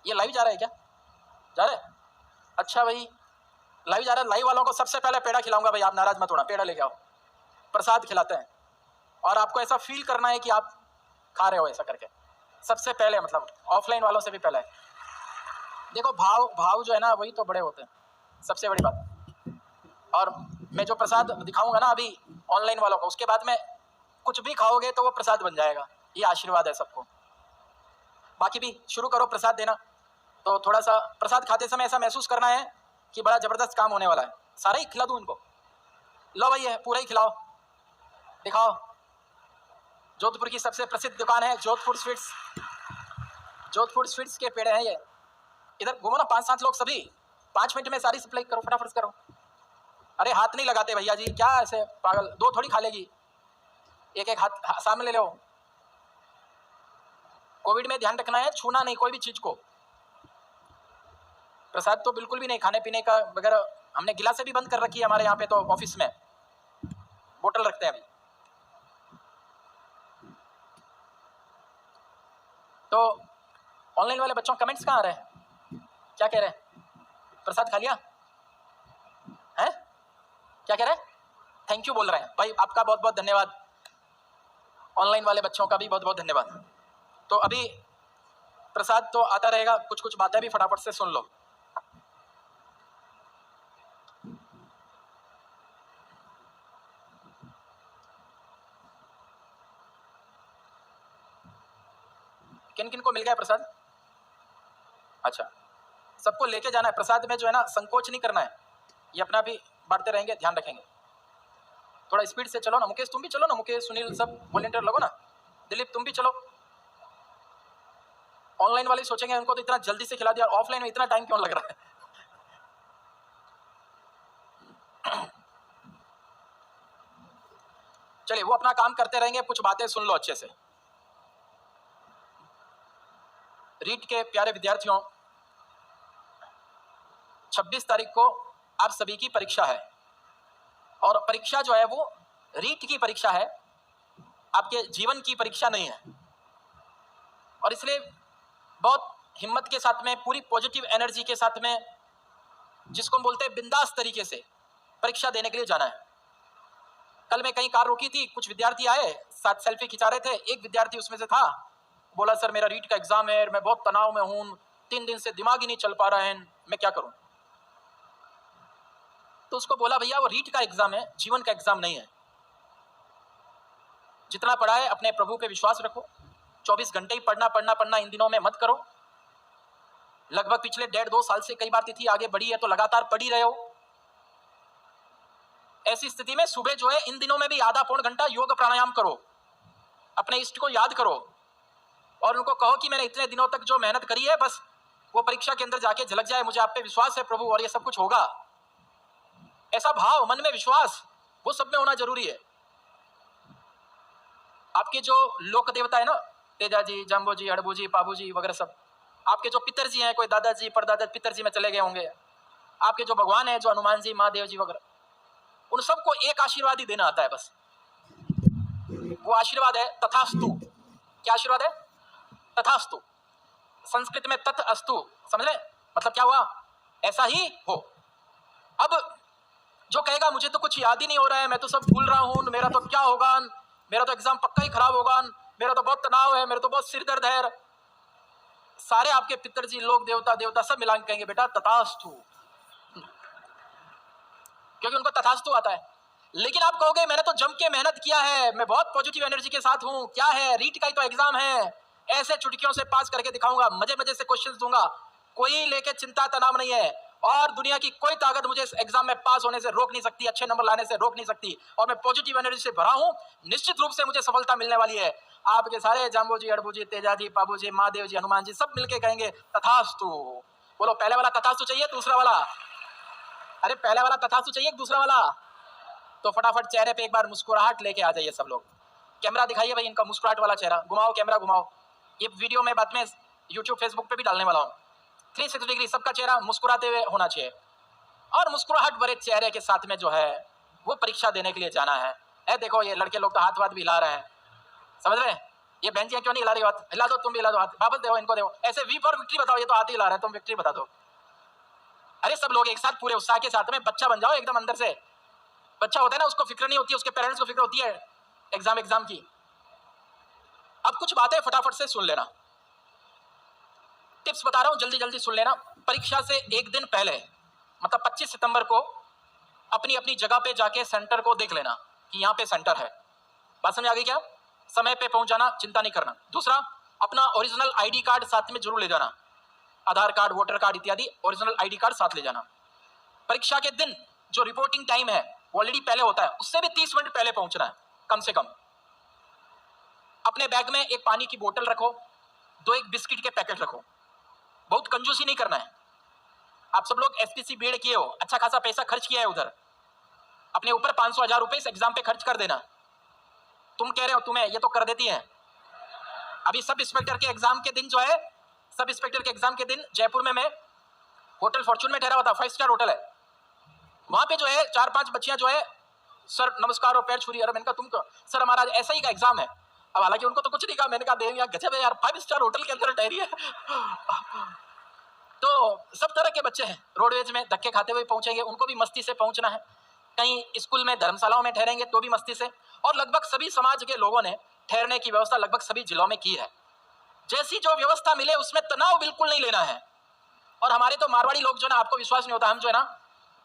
ये लाइव जा रहा है क्या? जा रहा है? अच्छा भाई, लाइव जा रहा है। लाइव वालों को सबसे पहले पेड़ा खिलाऊंगा भाई, आप नाराज मत होना। पेड़ा लेके आओ, प्रसाद खिलाते हैं और आपको ऐसा फील करना है कि आप खा रहे हो, ऐसा करके सबसे पहले, मतलब ऑफलाइन वालों से भी पहले। देखो भाव भाव जो है ना वही तो बड़े होते हैं, सबसे बड़ी बात। और मैं जो प्रसाद दिखाऊंगा ना अभी ऑनलाइन वालों को, उसके बाद में कुछ भी खाओगे तो वो प्रसाद बन जाएगा। ये आशीर्वाद है सबको। बाकी भी शुरू करो प्रसाद देना। तो थोड़ा सा प्रसाद खाते समय ऐसा महसूस करना है कि बड़ा जबरदस्त काम होने वाला है। सारा ही खिला दूं इनको? लो भाई, है पूरा ही खिलाओ, दिखाओ। जोधपुर की सबसे प्रसिद्ध दुकान है जोधपुर स्वीट्स। जोधपुर स्वीट्स के पेड़े हैं ये। इधर घूमो ना, 5-7 लोग सभी 5 मिनट में सारी सप्लाई करो, फटाफट करो। अरे हाथ नहीं लगाते भैया जी, क्या ऐसे पागल? 2 थोड़ी खा लेगी, एक एक हाथ सामने ले लो। कोविड में ध्यान रखना है, छूना नहीं कोई भी चीज को। प्रसाद तो बिल्कुल भी नहीं, खाने पीने का वगैरह। हमने गिलासें भी बंद कर रखी है हमारे यहाँ पे, तो ऑफिस में बोतल रखते हैं अभी। तो ऑनलाइन वाले बच्चों कमेंट्स कहाँ आ रहे हैं? क्या कह रहे हैं? प्रसाद खा लिया है? क्या कह रहे हैं? थैंक यू बोल रहे हैं भाई, आपका बहुत बहुत धन्यवाद। ऑनलाइन वाले बच्चों का भी बहुत बहुत धन्यवाद। तो अभी प्रसाद तो आता रहेगा, कुछ कुछ बातें भी फटाफट से सुन लो। किन किन को मिल गया प्रसाद? अच्छा, सबको लेके जाना है प्रसाद में, जो है ना संकोच नहीं करना है। ये अपना भी बांटते रहेंगे, ध्यान रखेंगे। थोड़ा स्पीड से चलो ना। मुकेश तुम भी चलो ना, मुकेश सुनील सब वॉलेंटियर लगो ना। दिलीप तुम भी चलो। ऑनलाइन वाले सोचेंगे उनको तो इतना जल्दी से खिला दिया, ऑफलाइन में इतना टाइम क्यों लग रहा है? चलिए वो अपना काम करते रहेंगे, कुछ बातें सुन लो अच्छे से। रीट के प्यारे विद्यार्थियों, 26 तारीख को आप सभी की परीक्षा है। और परीक्षा जो है वो रीट की परीक्षा है, आपके जीवन की परीक्षा नहीं है। और इसलिए बहुत हिम्मत के साथ में, पूरी पॉजिटिव एनर्जी के साथ में, जिसको हम बोलते हैं बिंदास तरीके से परीक्षा देने के लिए जाना है। कल मैं कहीं कार रोकी थी, कुछ विद्यार्थी आए, साथ सेल्फी खिंचा रहे थे। एक विद्यार्थी उसमें से था, बोला सर मेरा रीट का एग्जाम है, मैं बहुत तनाव में हूं, 3 दिन से दिमाग ही नहीं चल पा रहा है, मैं क्या करूं? तो उसको बोला भैया वो रीट का एग्जाम है, जीवन का एग्जाम नहीं है। जितना पढ़ा है अपने प्रभु पे विश्वास रखो। 24 घंटे ही पढ़ना इन दिनों में मत करो। लगभग पिछले 1.5-2 साल से कई बार तिथि आगे बढ़ी है, तो लगातार पढ़ ही रहे हो। ऐसी स्थिति में सुबह जो है इन दिनों में भी आधा पौन घंटा योग प्राणायाम करो, अपने इष्ट को याद करो और उनको कहो कि मैंने इतने दिनों तक जो मेहनत करी है, बस वो परीक्षा के अंदर जाके झलक जाए, मुझे आप पे विश्वास है प्रभु और ये सब कुछ होगा। ऐसा भाव, मन में विश्वास, वो सब में होना जरूरी है। आपके जो लोक देवता है ना, तेजा जी, जम्बो जी, हड़बू जी, पाबू जी वगैरह सब, आपके जो पितरजी हैं, कोई दादाजी परदादा पितरजी में चले गए होंगे, आपके जो भगवान है, जो हनुमान जी, महादेव जी वगैरह, उन सबको एक आशीर्वाद ही देना आता है बस। वो आशीर्वाद है तथास्तु। क्या आशीर्वाद है? तथास्तु। संस्कृत में तथ अस्तु, समझ रहे? मतलब क्या हुआ? ऐसा ही हो। अब जो कहेगा मुझे तो कुछ याद ही नहीं हो रहा है, मैं तो सब भूल रहा हूं, मेरा तो क्या होगा, मेरा तो एग्जाम पक्का ही खराब होगा, मेरा तो बहुत तनाव है, मेरा तो बहुत सिर दर्द है, सारे आपके पितरजी, लोक देवता, देवता सब मिला के कहेंगे बेटा तथास्तु, क्योंकि उनको तथास्तु आता है। लेकिन आप कहोगे मैंने तो जम के मेहनत किया है, मैं बहुत पॉजिटिव एनर्जी के साथ हूं, क्या है रीट का ही तो एग्जाम है, ऐसे चुटकियों से पास करके दिखाऊंगा, मजे मजे से क्वेश्चंस दूंगा, कोई लेके चिंता तनाव नहीं है और दुनिया की कोई ताकत मुझे इस एग्जाम में पास होने से रोक नहीं सकती, अच्छे नंबर लाने से रोक नहीं सकती, और मैं पॉजिटिव एनर्जी से भरा हूं, निश्चित रूप से मुझे सफलता मिलने वाली है। आपके सारे जाम्बू जी, अड़बू जी, तेजा जी, पाबू जी, महादेव जी, हनुमान जी सब मिलके कहेंगे तथास्तु। बोलो पहले वाला तथास्तु चाहिए, दूसरा वाला? अरे पहले वाला तथास्तु चाहिए, दूसरा वाला? तो फटाफट चेहरे पे एक बार मुस्कुराहट लेके आ जाइए सब लोग। कैमरा दिखाइए भाई इनका मुस्कुराहट वाला चेहरा, घुमाओ कैमरा घुमाओ। ये वीडियो में बाद में यूट्यूब फेसबुक पे भी डालने वाला हूँ। 360 डिग्री सबका चेहरा मुस्कुराते हुए होना चाहिए और मुस्कुराहट भरे चेहरे के साथ में जो है वो परीक्षा देने के लिए जाना है। देखो ये लड़के लोग तो हाथ वाथ भी हिला रहे हैं, समझ रहे हैं? ये बहन जी क्यों नहीं हिला रही हाथ? हिला दो, तुम भी हिला दो हाथ, वापस दो इनको, दो ऐसे वी फॉर विक्ट्री बताओ, ये तो हाथ ही हिला रहा है, तुम विक्ट्री बता दो। अरे सब लोग एक साथ पूरे उत्साह के साथ में बच्चा बन जाओ एकदम अंदर से। बच्चा होता है ना, उसको फिक्र नहीं होती, उसके पेरेंट्स को फिक्र होती है एग्जाम की। अब कुछ बातें फटाफट से सुन लेना, टिप्स बता रहा हूं, जल्दी जल्दी सुन लेना। परीक्षा से एक दिन पहले मतलब 25 सितंबर को अपनी अपनी जगह पे जाके सेंटर को देख लेना कि यहाँ पे सेंटर है। बात समझ आ गई क्या? समय पे पहुंच जाना, चिंता नहीं करना। दूसरा, अपना ओरिजिनल आईडी कार्ड साथ में जरूर ले जाना, आधार कार्ड, वोटर कार्ड इत्यादि ओरिजिनल आईडी कार्ड साथ ले जाना। परीक्षा के दिन जो रिपोर्टिंग टाइम है ऑलरेडी पहले होता है, उससे भी 30 मिनट पहले पहुंचना है कम से कम। अपने बैग में एक पानी की बोतल रखो, 2 एक बिस्किट के पैकेट रखो, बहुत कंजूसी नहीं करना है। आप सब लोग एसटीसी बीएड किए हो, अच्छा खासा पैसा खर्च किया है उधर, अपने ऊपर 500-1000 रुपए इस एग्जाम पे खर्च कर देना। तुम कह रहे हो तुम्हें ये तो कर देती है। अभी सब इंस्पेक्टर के एग्जाम के दिन जो है, सब इंस्पेक्टर के एग्जाम के दिन जयपुर में मैं होटल फॉर्चून में ठहरा हुआ था, 5 स्टार होटल है। वहां पे जो है 4-5 बच्चियां जो है, सर नमस्कार और पैर छुरी। अरे मैंने कहा तुम तो सर हमारा ऐसा ही का एग्जाम है। अब हालांकि उनको तो कुछ नहीं कहा, मैंने कहा देव यार गजब है यार, 5 स्टार होटल के अंदर ठहरी है। तो सब तरह के बच्चे हैं, रोडवेज में धक्के खाते हुए पहुंचेंगे, उनको भी मस्ती से पहुंचना है। कहीं स्कूल में धर्मशालाओं में ठहरेंगे तो भी मस्ती से। और लगभग सभी समाज के लोगों ने ठहरने की व्यवस्था लगभग सभी जिलों में की है। जैसी जो व्यवस्था मिले उसमें तनाव बिल्कुल नहीं लेना है। और हमारे तो मारवाड़ी लोग जो ना, आपको विश्वास नहीं होता, हम जो है ना,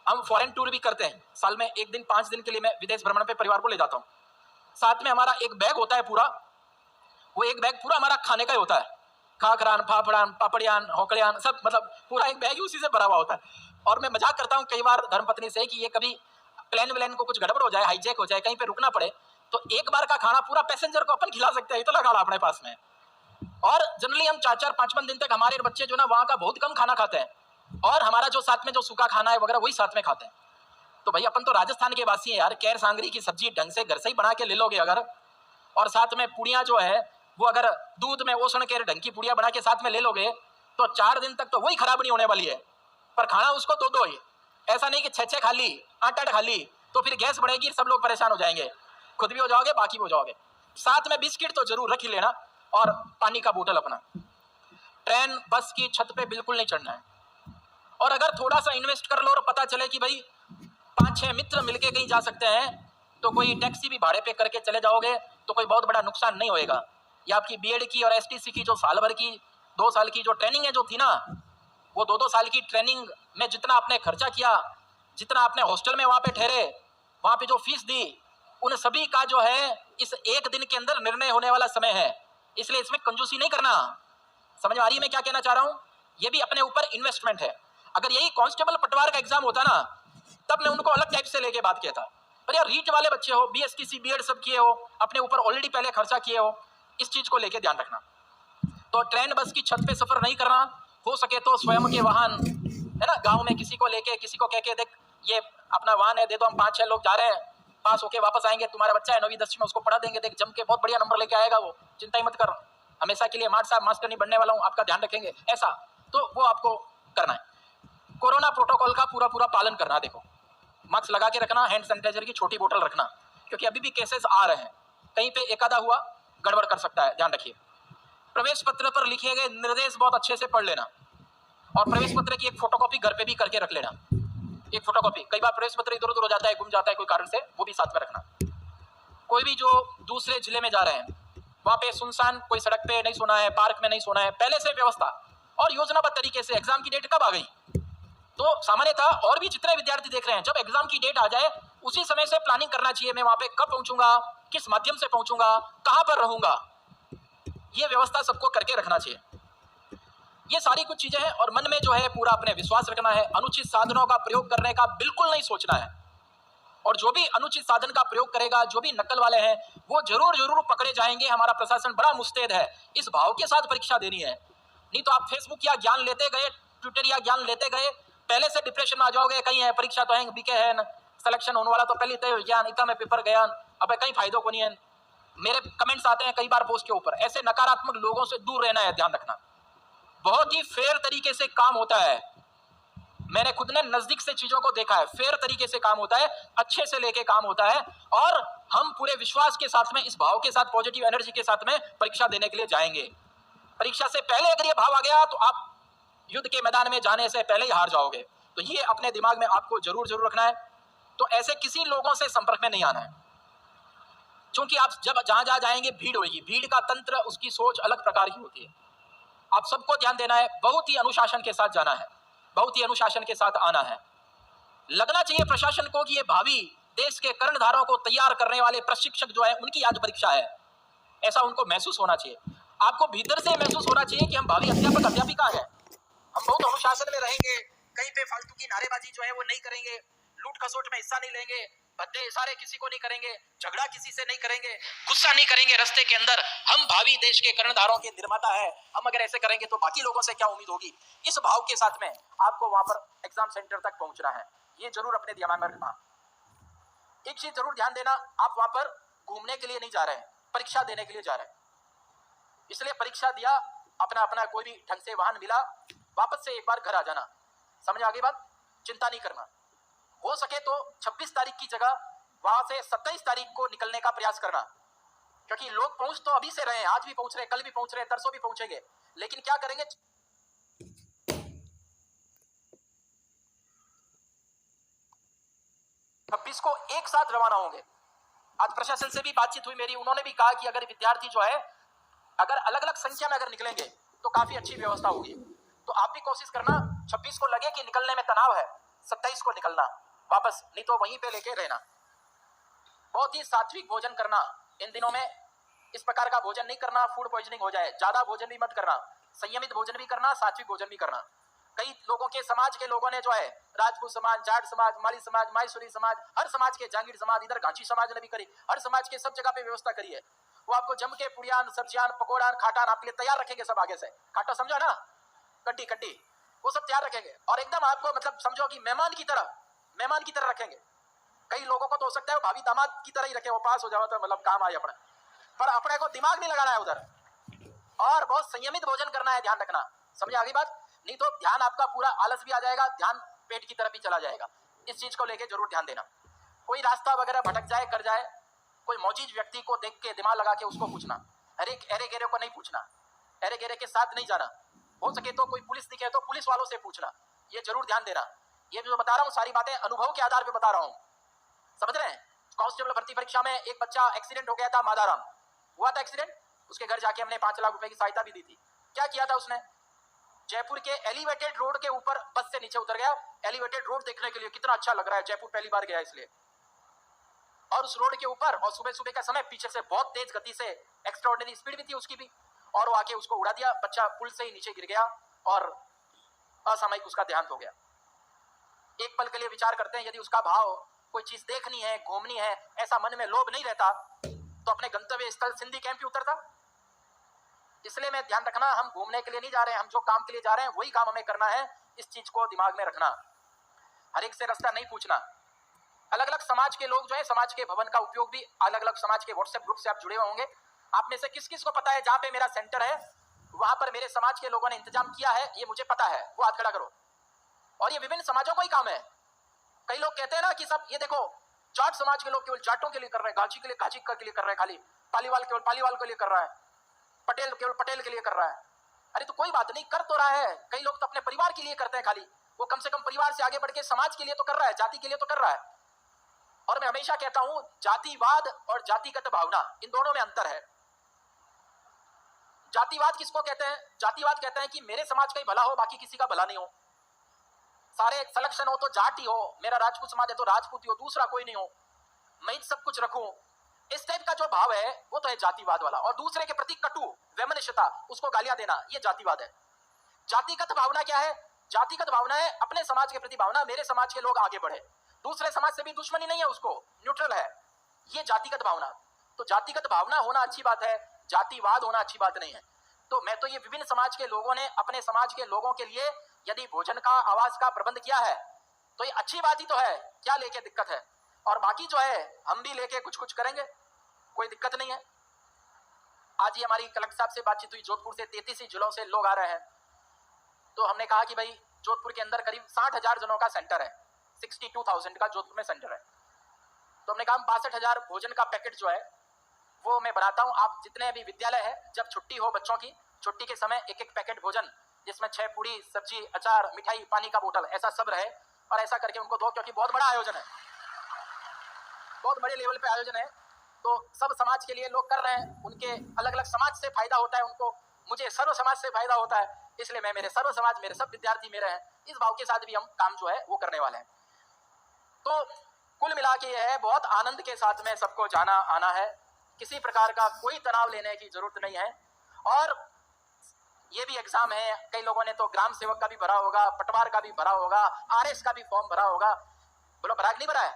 हम फॉरेन टूर भी करते हैं। साल में एक दिन 5 दिन के लिए मैं विदेश भ्रमण पे परिवार को ले जाता हूँ। साथ में हमारा एक बैग होता है पूरा, वो एक बैग पूरा हमारा खाने का ही होता है, खाकरान, फाफड़ान, पापड़ियान, होकड़ियान, सब मतलब पूरा एक बैग ही उसी से भरा हुआ होता है। और मैं मजाक करता हूँ कई बार धर्मपत्नी से कि ये कभी प्लेन व्लेन को कुछ गड़बड़ हो जाए, हाईजैक हो जाए, कहीं पे रुकना पड़े, तो एक बार का खाना पूरा पैसेंजर को अपन खिला सकते हैं, इतना खाना अपने पास में। और जनरली हम 4-4, 5-5 दिन तक हमारे बच्चे जो ना वहाँ का बहुत कम खाना खाते हैं, और हमारा जो साथ में जो सूखा खाना है वगैरह वही साथ में खाते हैं। तो भाई अपन तो राजस्थान के वासी हैं यार, कैर सांगरी की सब्जी ढंग से घर से ही बना के ले लोगे अगर, और साथ में पुड़िया जो है वो अगर दूध में ओसण के ढंग की पुड़िया बना के साथ में ले लोगे, तो 4 दिन तक तो वही खराब नहीं होने वाली है। पर खाना उसको 2-2 ही, ऐसा नहीं कि 6-6 खा ली, 8-8 खा ली, तो फिर गैस बढ़ेगी, सब लोग परेशान हो जाएंगे, खुद भी हो जाओगे बाकी भी हो जाओगे। साथ में बिस्किट तो जरूर रख ही लेना, और पानी का बोतल अपना। ट्रेन बस की छत पे बिल्कुल नहीं चढ़ना है। और अगर थोड़ा सा इन्वेस्ट कर लो और पता चले कि भाई 5-6 मित्र मिलके कहीं जा सकते हैं, तो कोई टैक्सी भी भाड़े पे करके चले जाओगे तो कोई बहुत बड़ा नुकसान नहीं होएगा। या आपकी बीएड की और एसटीसी की जो साल भर की 2 साल की जो ट्रेनिंग है जो थी ना, वो 2-2 साल की ट्रेनिंग में जितना आपने खर्चा किया, जितना आपने हॉस्टल में वहाँ पे ठहरे, वहाँ पे जो फीस दी, उन सभी का जो है इस एक दिन के अंदर निर्णय होने वाला समय है। इसलिए इसमें कंजूसी नहीं करना। समझ में आ रही है मैं क्या कहना चाह रहा हूँ? ये भी अपने ऊपर इन्वेस्टमेंट है। अगर यही कांस्टेबल पटवार का एग्जाम होता ना, तब मैं उनको अलग टाइप से लेके बात किया था। पर यार रीट वाले बच्चे हो, बीएसटीसी बीएड सब किए हो, अपने ऊपर ऑलरेडी पहले खर्चा किए हो, इस चीज को लेके ध्यान रखना। तो ट्रेन बस की छत पे सफर नहीं करना, हो सके तो स्वयं के वाहन है ना, गांव में किसी को लेके, किसी को कह के देख ये अपना वाहन है, दे दो, हम 5-6 लोग जा रहे हैं, पास होके वापस आएंगे, तुम्हारा बच्चा है 9वीं 10वीं में, उसको पढ़ा देंगे, देख जम के बहुत बढ़िया नंबर लेके आएगा वो, चिंता ही मत कर, हमेशा के लिए मास्टर नहीं बनने वाला हूँ, आपका ध्यान रखेंगे, ऐसा। तो वो आपको करना है। कोरोना प्रोटोकॉल का पूरा पालन करना। देखो, मास्क लगा के रखना, हैंड सैनिटाइजर की छोटी बोतल रखना, क्योंकि अभी भी केसेस आ रहे हैं, कहीं पे एक आधा हुआ गड़बड़ कर सकता है, ध्यान रखिए। प्रवेश पत्र पर लिखे गए निर्देश बहुत अच्छे से पढ़ लेना, और प्रवेश पत्र की एक फोटोकॉपी घर पे भी करके रख लेना, एक फोटोकॉपी। कई बार प्रवेश पत्र इधर उधर हो जाता है, गुम जाता है कोई कारण से, वो भी साथ में रखना। कोई भी जो दूसरे जिले में जा रहे हैं, वहां पे सुनसान कोई सड़क पे नहीं सोना है, पार्क में नहीं सोना है, पहले से व्यवस्था और योजनाबद्ध तरीके से। एग्जाम की डेट कब आ गई, तो सामान्यतः और भी जितने विद्यार्थी देख रहे हैं, जब एग्जाम की डेट आ जाए उसी समय से प्लानिंग करना चाहिए, मैं वहां पे कब पहुंचूंगा, किस माध्यम से पहुंचूंगा, कहां पर रहूंगा, ये व्यवस्था सबको करके रखना चाहिए। ये सारी कुछ चीजें हैं, और मन में जो है पूरा अपने विश्वास रखना है। अनुचित साधनों का प्रयोग करने का बिल्कुल नहीं सोचना है, और जो भी अनुचित साधन का प्रयोग करेगा, जो भी नकल वाले हैं, वो जरूर पकड़े जाएंगे। हमारा प्रशासन बड़ा मुस्तैद है, इस भाव के साथ परीक्षा देनी है। नहीं तो आप फेसबुक या ज्ञान लेते गए, ट्विटर या ज्ञान लेते गए, पहले से डिप्रेशन में आ जाओगे, कहीं है परीक्षा तो है बीके है, सिलेक्शन होने वाला तो पहले तय ज्ञान इतना में पेपर गया, अब कहीं फायदों को नहीं है। मेरे कमेंट्स आते हैं कई बार पोस्ट के ऊपर, ऐसे नकारात्मक लोगों से दूर रहना है, ध्यान रखना। बहुत ही फेयर तरीके से काम होता है, मैंने खुद ने नजदीक से चीजों को देखा है, फेयर तरीके से काम होता है, अच्छे से लेके काम होता है, और हम पूरे विश्वास के साथ में, इस भाव के साथ, पॉजिटिव एनर्जी के साथ में परीक्षा देने के लिए जाएंगे। परीक्षा से पहले अगर ये भाव आ गया तो आप युद्ध के मैदान में जाने से पहले ही हार जाओगे। तो ये अपने दिमाग में आपको जरूर रखना है। तो ऐसे किसी लोगों से संपर्क में नहीं आना है, क्योंकि आप जब जहां जहां जाएंगे भीड़ होगी, भीड़ का तंत्र, उसकी सोच अलग प्रकार की होती है। आप सबको ध्यान देना है, बहुत ही अनुशासन के साथ जाना है, बहुत ही अनुशासन के साथ आना है। लगना चाहिए प्रशासन को कि ये भावी देश के कर्णधारों को तैयार करने वाले प्रशिक्षक जो है उनकी आज परीक्षा है, ऐसा उनको महसूस होना चाहिए। आपको भीतर से महसूस होना चाहिए कि हम भावी अध्यापक अध्यापिका हैं, हम बहुत अनुशासन में रहेंगे, कहीं पे फालतू की नारेबाजी जो है वो नहीं करेंगे, लूट खसोट में हिस्सा नहीं लेंगे, भद्दे इशारे किसी को नहीं करेंगे, झगड़ा किसी से नहीं करेंगे, गुस्सा नहीं करेंगे रास्ते के अंदर। हम भावी देश के कर्णधारों के निर्माता है, हम अगर ऐसे करेंगे तो बाकी लोगों से क्या उम्मीद होगी। इस भाव के साथ में आपको वहां पर एग्जाम सेंटर तक पहुंचना है, ये जरूर अपने दिमाग में रखना। एक चीज जरूर ध्यान देना, आप वहां पर घूमने के लिए नहीं जा रहे हैं, परीक्षा देने के लिए जा रहे हैं। इसलिए परीक्षा दिया, अपना अपना कोई भी ढंग से वाहन मिला, वापस से एक बार घर आ जाना। समझ आ गई बात? चिंता नहीं करना। हो सके तो 26 तारीख की जगह वहां से 27 तारीख को निकलने का प्रयास करना, क्योंकि लोग पहुंच तो अभी से रहे हैं, आज भी पहुंच रहे हैं, कल भी पहुंच रहे हैं, परसों भी पहुंचेंगे, लेकिन क्या करेंगे, 26 को एक साथ रवाना होंगे। आज प्रशासन से भी बातचीत हुई मेरी, उन्होंने भी कहा कि अगर विद्यार्थी जो है अगर अलग अलग संख्या में अगर निकलेंगे तो काफी अच्छी व्यवस्था होगी। तो आप भी कोशिश करना, 26 को लगे कि निकलने में तनाव है, 27 को निकलना वापस, नहीं तो वहीं पे लेके रहना। बहुत ही सात्विक भोजन करना इन दिनों में, इस प्रकार का भोजन नहीं करना, फूड पॉइजनिंग हो जाए। ज्यादा भोजन भी मत करना, संयमित भोजन भी करना, सात्विक भोजन भी करना। कई लोगों के समाज के लोगों ने जो है, राजपूत समाज, जाट समाज, माली समाज, माहेश्वरी समाज, हर समाज के, जांगीर समाज, इधर घाची समाज ने भी करी, हर समाज के सब जगह पे व्यवस्था करी है। वो आपको जम के पुड़ियान, सब्जियान, पकौड़ान, खाटान आपके लिए तैयार रखेंगे सब आगे से। खाटा समझो ना, कट्टी कट्टी, वो सब तैयार रखेंगे और एकदम आपको मतलब समझो कि मेहमान की तरह रखेंगे। कई लोगों को तो हो सकता है वो भाभी दामाद की तरह ही रखे, वो पास हो जाओ तो मतलब काम आए अपने, पर अपने को दिमाग नहीं लगाना है उधर। और बहुत संयमित भोजन करना है, ध्यान रखना। समझ आ गई बात? नहीं तो ध्यान आपका पूरा आलस भी आ जाएगा, ध्यान पेट की तरफ भी चला जाएगा। इस चीज को लेके जरूर ध्यान देना। कोई रास्ता वगैरह भटक जाए, कर जाए, कोई मौजूद व्यक्ति को देख के दिमाग लगा के उसको पूछना, अरे गेरे को नहीं पूछना, अरे गेरे के साथ नहीं जाना। हो सके तो कोई पुलिस दिखे तो पुलिस वालों से पूछना, ये जरूर ध्यान देना। ये जो बता रहा हूँ सारी बातें अनुभव के आधार पे बता रहा हूँ, समझ रहे हैं? कांस्टेबल भर्ती परीक्षा में एक बच्चा एक्सीडेंट हो गया था, मादाराम हुआ था एक्सीडेंट, उसके घर जाके हमने 5 लाख रुपए की सहायता भी दी थी। क्या किया था उसने? जयपुर के एलिवेटेड रोड के ऊपर बस से नीचे उतर गया, एलिवेटेड रोड देखने के लिए, कितना अच्छा लग रहा है, जयपुर पहली बार गया इसलिए। और उस रोड के ऊपर, और सुबह सुबह का समय, पीछे से बहुत तेज गति से, एक्स्ट्राऑर्डिनरी स्पीड भी थी उसकी भी, और वो आके उसको उड़ा दिया। बच्चा पुल से ही नीचे गिर गया और असामयिक उसका देहांत हो गया। एक पल के लिए विचार करते हैं, यदि उसका भाव कोई चीज देखनी है, घूमनी है, ऐसा मन में लोभ नहीं रहता तो अपने गंतव्य स्थल सिंधी कैंप ही उतरता। इसलिए मैं ध्यान रखना, हम घूमने के लिए नहीं जा रहे हैं, हम जो काम के लिए जा रहे हैं वही काम हमें करना है। इस चीज को दिमाग में रखना। हर एक से रास्ता नहीं पूछना। अलग अलग समाज के लोग जो है, समाज के भवन का उपयोग भी, अलग अलग समाज के व्हाट्सएप ग्रुप से आप जुड़े हुए होंगे। आप में से किस किस को पता है जहां पे मेरा सेंटर है वहां पर मेरे समाज के लोगों ने इंतजाम किया है, ये मुझे पता है, वो हाथ खड़ा करो। और ये विभिन्न समाजों का ही काम है। कई लोग कहते हैं ना कि सब ये देखो, जाट समाज के लोग केवल जाटों के लिए कर रहे हैं, गाची के लिए गाची के लिए कर रहे हैं, खाली पालीवाल केवल पालीवाल के लिए कर रहा है, पटेल केवल पटेल के लिए कर रहा है। अरे तो कोई बात नहीं, कर तो रहा है। कई लोग तो अपने परिवार के लिए करते हैं खाली, वो कम से कम परिवार से आगे बढ़ के समाज के लिए तो कर रहा है, जाति के लिए तो कर रहा है। और मैं हमेशा कहता हूं, जातिवाद और जातिगत भावना, इन दोनों में अंतर है। जातिवाद किसको कहते हैं? जातिवाद कहते हैं कि मेरे समाज का ही भला हो, बाकी किसी का भला नहीं हो, सारे सलेक्शन हो तो जाट ही हो, मेरा राजपूत समाज है तो राजपूत ही हो, दूसरा कोई नहीं हो, मैं सब कुछ रखूं। इस टाइप का जो भाव है वो तो है जातिवाद वाला। और दूसरे के प्रति कटु, वैमनस्यता, उसको गालियां देना, ये जातिवाद है। जातिगत भावना क्या है? जातिगत भावना है अपने समाज के प्रति भावना, मेरे समाज के लोग आगे बढ़े, दूसरे समाज से भी दुश्मनी नहीं है, उसको न्यूट्रल है, ये जातिगत भावना। तो जातिगत भावना होना अच्छी बात है, जातिवाद होना अच्छी बात नहीं है। तो मैं तो ये विभिन्न समाज के लोगों ने अपने समाज के लोगों के लिए यदि भोजन का, आवास का प्रबंध किया है तो ये अच्छी बात ही तो है, क्या लेके दिक्कत है? और बाकी जो है हम भी लेके कुछ कुछ करेंगे, कोई दिक्कत नहीं है। आज ही हमारी कलेक्टर साहब से बातचीत हुई, जोधपुर से 33 जिलों से लोग आ रहे हैं। तो हमने कहा कि भाई जोधपुर के अंदर करीब 60,000 जनों का सेंटर है, 62,000 का जोधपुर में सेंटर है। तो हमने कहा 62,000 भोजन का पैकेट जो है वो मैं बनाता हूँ। आप जितने भी विद्यालय है, जब छुट्टी हो बच्चों की, छुट्टी के समय एक एक पैकेट भोजन, जिसमें 6 पूड़ी, सब्जी, अचार, मिठाई, पानी का बोतल, ऐसा सब रहे, और ऐसा करके उनको दो, क्योंकि बहुत बड़ा आयोजन है, बहुत बड़े लेवल पे आयोजन है। तो सब समाज के लिए लोग कर रहे हैं, उनके अलग अलग समाज से फायदा होता है उनको, मुझे सर्व समाज से फायदा होता है, इसलिए मैं मेरे सर्व समाज, मेरे सब विद्यार्थी मेरे हैं, इस भाव के साथ भी हम काम जो है वो करने वाले हैं। तो कुल मिला के यह है, बहुत आनंद के साथ में सबको जाना आना है, किसी प्रकार का कोई तनाव लेने की जरूरत नहीं है। और ये भी एग्जाम है, कई लोगों ने तो ग्राम सेवक का भी भरा होगा, पटवार का भी भरा होगा, आरएस का भी फॉर्म भरा होगा, बोलो भरा नहीं भरा है,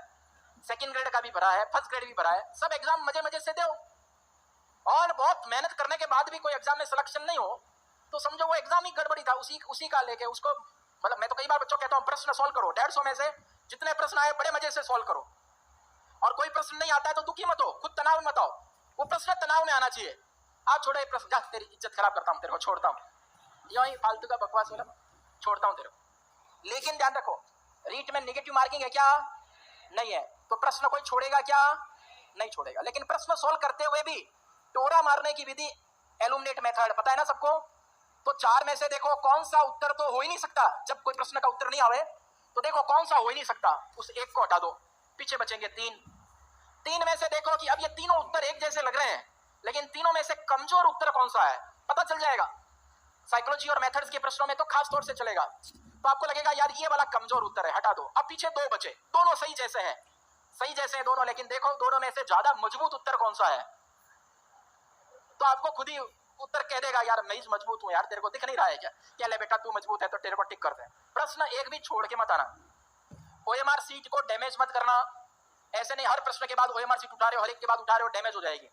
सेकंड ग्रेड का भी भरा है, फर्स्ट ग्रेड भी भरा है, सब एग्जाम मजे मजे से दो। और बहुत मेहनत करने के बाद भी कोई एग्जाम में सिलेक्शन नहीं हो तो समझो वो एग्जाम ही गड़बड़ी था, उसी का लेके उसको, मतलब मैं तो कई बार बच्चों कहता हूँ प्रश्न सॉल्व करो, 150 में से जितने प्रश्न आए बड़े मजे से सॉल्व करो, और कोई प्रश्न नहीं आता है तो दुखी मत हो, खुद तनाव मत आओ, वो प्रश्न तनाव में आना चाहिए। आप छोड़ो एक प्रश्न, जा तेरी इज्जत खराब करता हूँ, तेरे को छोड़ता हूँ, यूं ही फालतू का बकवास वाला छोड़ता हूँ तेरे को। लेकिन ध्यान रखो, रीट में नेगेटिव मार्किंग है क्या? नहीं है, तो प्रश्न कोई छोड़ेगा क्या? नहीं छोड़ेगा। लेकिन प्रश्न सोल्व करते हुए भी टोरा मारने की विधि, एलुमिनेट मेथड, पता है ना सबको? तो 4 में से देखो कौन सा उत्तर तो हो ही नहीं सकता, जब कोई प्रश्न का उत्तर नहीं आवे तो देखो कौन सा हो ही नहीं सकता, उस एक को हटा दो, पीछे बचेंगे 3 में से देखो कि अब ये तीनों उत्तर एक जैसे लग रहे हैं, लेकिन तीनों में से कमजोर उत्तर कौन सा है पता चल जाएगा। साइकोलॉजी और मेथड्स के प्रश्नों में तो खास तौर से चलेगा, तो आपको लगेगा यार ये वाला कमजोर उत्तर है, हटा दो। अब पीछे 2 बचे, दोनों सही जैसे हैं, सही जैसे हैं दोनों, लेकिन देखो दोनों में से ज्यादा मजबूत उत्तर कौन सा है, तो आपको खुद ही उत्तर कह देगा यार मैं ही मजबूत हूं, यार तेरे को दिख नहीं रहा है क्या? क्या ले बेटा तू मजबूत है तो तेरे को टिक करते हैं। प्रश्न एक भी छोड़ के मत आना, ओएमआर सीट को डैमेज मत करना, ऐसे नहीं हर प्रश्न के बाद ओएमआर सीट उठा रहे हो, हर एक के बाद उठा रहे हो, डैमेज हो जाएगी।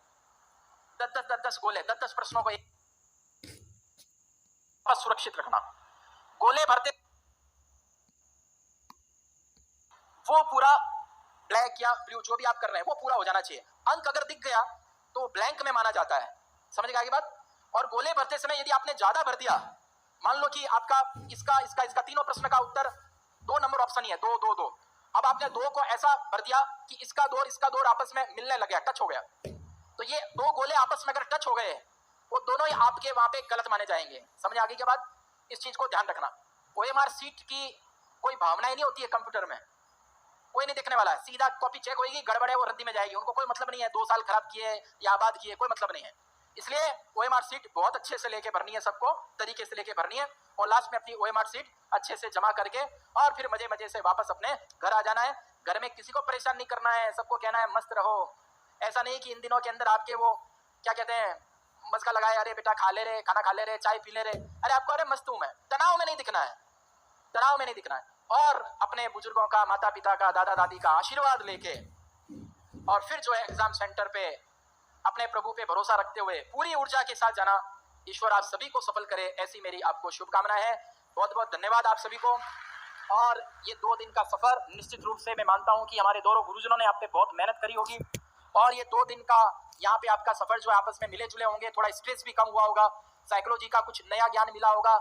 10 गोले, 10 प्रश्नों को सुरक्षित रखना, गोले भरते वो पूरा ब्लैक या ब्लू जो भी आप कर रहे हैं वो पूरा हो जाना चाहिए। अंक अगर दिख गया तो ब्लैंक में माना जाता है, समझ गए आगे बात? और गोले भरते समय यदि आपने ज्यादा भर दिया, मान लो कि आपका इसका तीनों प्रश्न का उत्तर 2 नंबर ऑप्शन ही है, 2 2 2, अब आपने 2 को ऐसा भर दिया कि इसका 2 और इसका 2 आपस में मिलने लग गया, टच हो गया, तो ये 2 गोले आपस में अगर टच हो गए वो दोनों ही आपके वहां पे गलत माने जाएंगे। समझ आगे के बाद इस चीज को ध्यान रखना। ओएमआर सीट की कोई भावनाएं नहीं होती है कंप्यूटर में, कोई नहीं देखने वाला है, सीधा कॉपी चेक होगी, गड़बड़ है वो रद्दी में जाएगी, उनको कोई मतलब नहीं है 2 साल खराब किए या आबाद किए, कोई मतलब नहीं है। इसलिए ओएमआर सीट बहुत अच्छे से लेके भरनी है, सबको तरीके से लेके भरनी है, और लास्ट में अपनी ओएमआर सीट अच्छे से जमा करके और फिर मजे मजे से वापस अपने घर आ जाना है। घर में किसी को परेशान नहीं करना है, सबको कहना है मस्त रहो। ऐसा नहीं कि इन दिनों के अंदर आपके वो क्या कहते हैं मस्का लगाए, अरे बेटा खा ले रहे, खाना खा ले रहे, चाय पी ले रहे, अरे आपको अरे मस्त हूं मैं, तनाव में नहीं दिखना है, तनाव में नहीं दिखना है। और अपने बुजुर्गों का, माता पिता का, दादा दादी का आशीर्वाद लेके और फिर जो है एग्जाम सेंटर पे अपने प्रभु पे भरोसा रखते हुए पूरी ऊर्जा के साथ जाना। ईश्वर आप सभी को सफल करे, ऐसी मेरी आपको शुभकामनाएं है। बहुत बहुत धन्यवाद आप सभी को। और ये 2 दिन का सफर निश्चित रूप से मैं मानता हूं कि हमारे दोनों गुरुजनों ने आप पे बहुत मेहनत करी होगी, और ये 2 दिन का यहाँ पे आपका सफर जो है आपस में मिले जुले होंगे, थोड़ा स्ट्रेस भी कम हुआ होगा, साइकोलॉजी का कुछ नया ज्ञान मिला होगा,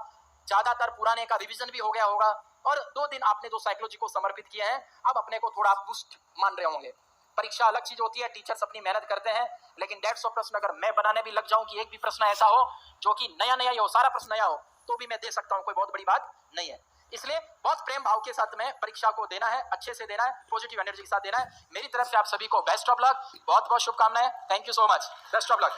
ज्यादातर पुराने का रिवीजन भी हो गया होगा, और 2 दिन आपने जो साइकोलॉजी को समर्पित किए हैं अब अपने को थोड़ा बूस्ट मान रहे होंगे। परीक्षा अलग चीज होती है, टीचर्स अपनी मेहनत करते हैं, लेकिन 150 प्रश्न अगर मैं बनाने भी लग जाऊं कि एक भी प्रश्न ऐसा हो जो कि नया नया ही हो, सारा प्रश्न नया हो, तो भी मैं दे सकता हूं, कोई बहुत बड़ी बात नहीं है। इसलिए बहुत प्रेम भाव के साथ में परीक्षा को देना है, अच्छे से देना है, पॉजिटिव एनर्जी के साथ देना है। मेरी तरफ से आप सभी को बेस्ट ऑफ लक, बहुत बहुत शुभकामनाएं। Thank you so much, best of luck.